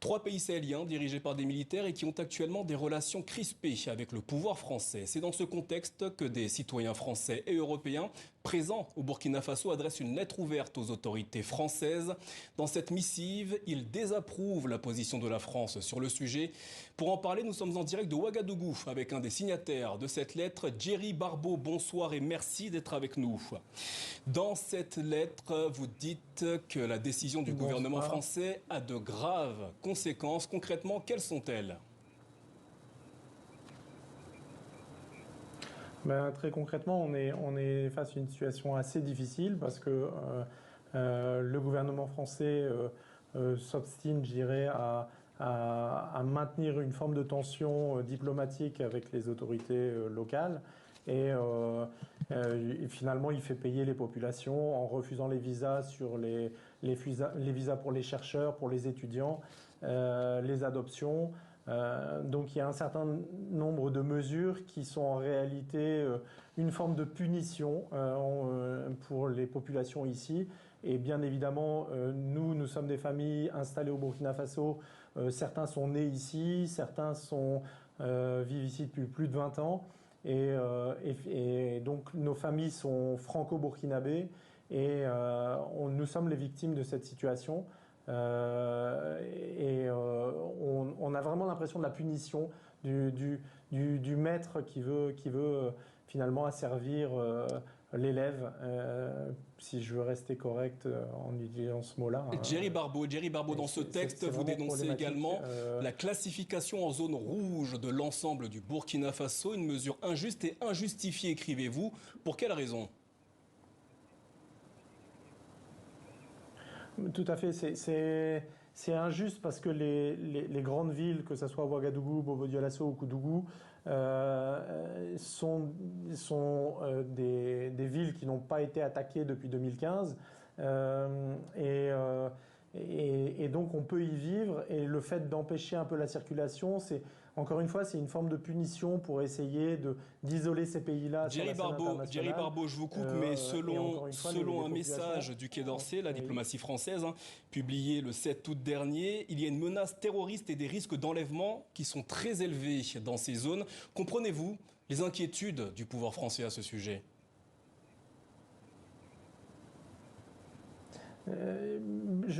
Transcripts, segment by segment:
Trois pays sahéliens dirigés par des militaires et qui ont actuellement des relations crispées avec le pouvoir français. C'est dans ce contexte que des citoyens français et européens présents au Burkina Faso adressent une lettre ouverte aux autorités françaises. Dans cette missive, ils désapprouvent la position de la France sur le sujet. Pour en parler, nous sommes en direct de Ouagadougou avec un des signataires de cette lettre, Djerry Barbo. Bonsoir et merci d'être avec nous. Dans cette lettre, vous dites que la décision du gouvernement français a de graves conséquences. Concrètement, quelles sont-elles ? Très concrètement, on est face à une situation assez difficile parce que le gouvernement français s'obstine, je dirais, à maintenir une forme de tension diplomatique avec les autorités locales. Et finalement, il fait payer les populations en refusant les visas sur les visas pour les chercheurs, pour les étudiants, les adoptions. Donc il y a un certain nombre de mesures qui sont en réalité une forme de punition pour les populations ici. Et bien évidemment, nous sommes des familles installées au Burkina Faso. Certains sont nés ici, certains vivent ici depuis plus de 20 ans. Et donc nos familles sont franco-burkinabées et nous sommes les victimes de cette situation. On a vraiment l'impression de la punition du maître qui veut finalement asservir l'élève, si je veux rester correct en utilisant ce mot-là. Djerry Barbo, dans ce texte, vous dénoncez également la classification en zone rouge de l'ensemble du Burkina Faso, une mesure injuste et injustifiée, écrivez-vous. Pour quelle raison ? Tout à fait, c'est injuste parce que les grandes villes, que ce soit Ouagadougou, Bobo-Dioulasso ou Koudougou, sont des villes qui n'ont pas été attaquées depuis 2015 et donc on peut y vivre, et le fait d'empêcher un peu la circulation, encore une fois, c'est une forme de punition pour essayer d'isoler ces pays-là sur la scène internationale. Djerry Barbo, je vous coupe, mais selon un message du Quai d'Orsay, la diplomatie française, publié le 7 août dernier, il y a une menace terroriste et des risques d'enlèvement qui sont très élevés dans ces zones. Comprenez-vous les inquiétudes du pouvoir français à ce sujet ?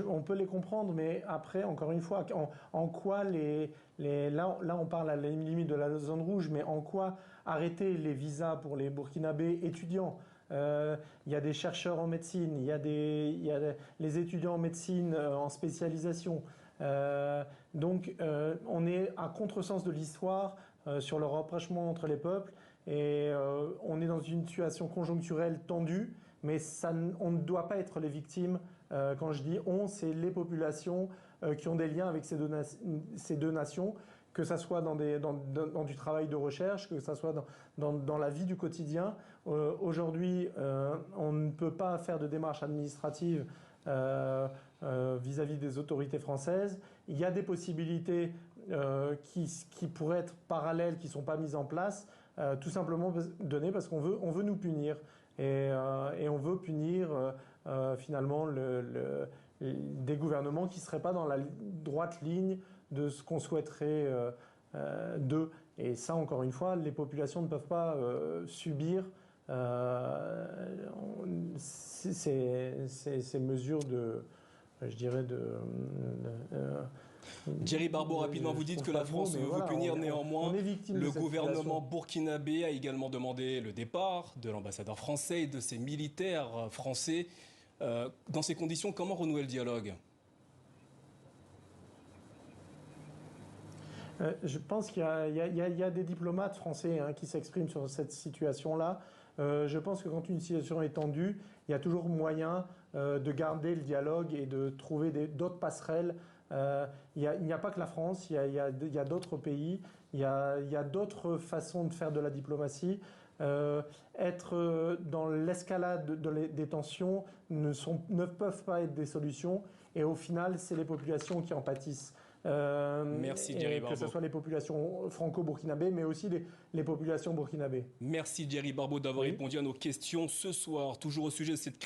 On peut les comprendre, mais après, encore une fois, en quoi là on parle à la limite de la zone rouge, mais en quoi arrêter les visas pour les Burkinabés étudiants ? Il y a des chercheurs en médecine, il y a les étudiants en médecine en spécialisation. Donc on est à contresens de l'histoire sur le rapprochement entre les peuples, et on est dans une situation conjoncturelle tendue, mais on ne doit pas être les victimes. Quand je dis on, c'est les populations qui ont des liens avec ces deux nations, que ça soit dans du travail de recherche, que ça soit dans la vie du quotidien. Aujourd'hui, on ne peut pas faire de démarche administrative vis-à-vis des autorités françaises. Il y a des possibilités qui pourraient être parallèles, qui ne sont pas mises en place, tout simplement données parce qu'on veut nous punir. Et on veut punir finalement des gouvernements qui ne seraient pas dans la droite ligne de ce qu'on souhaiterait d'eux. Et ça, encore une fois, les populations ne peuvent pas subir ces mesures Djerry Barbo, rapidement, vous dites que la France veut punir néanmoins. Le gouvernement burkinabé a également demandé le départ de l'ambassadeur français et de ses militaires français. Dans ces conditions, comment renouer le dialogue ? Je pense qu'il y a des diplomates français qui s'expriment sur cette situation-là. Je pense que quand une situation est tendue, il y a toujours moyen de garder le dialogue et de trouver d'autres passerelles. Il n'y a pas que la France, il y a d'autres pays, il y a d'autres façons de faire de la diplomatie. Être dans l'escalade des tensions ne peuvent pas être des solutions, et au final, c'est les populations qui en pâtissent. Merci Djerry Barbo. Que ce soit les populations franco-burkinabées, mais aussi les populations burkinabées. Merci Djerry Barbo d'avoir répondu à nos questions ce soir, toujours au sujet de cette crise.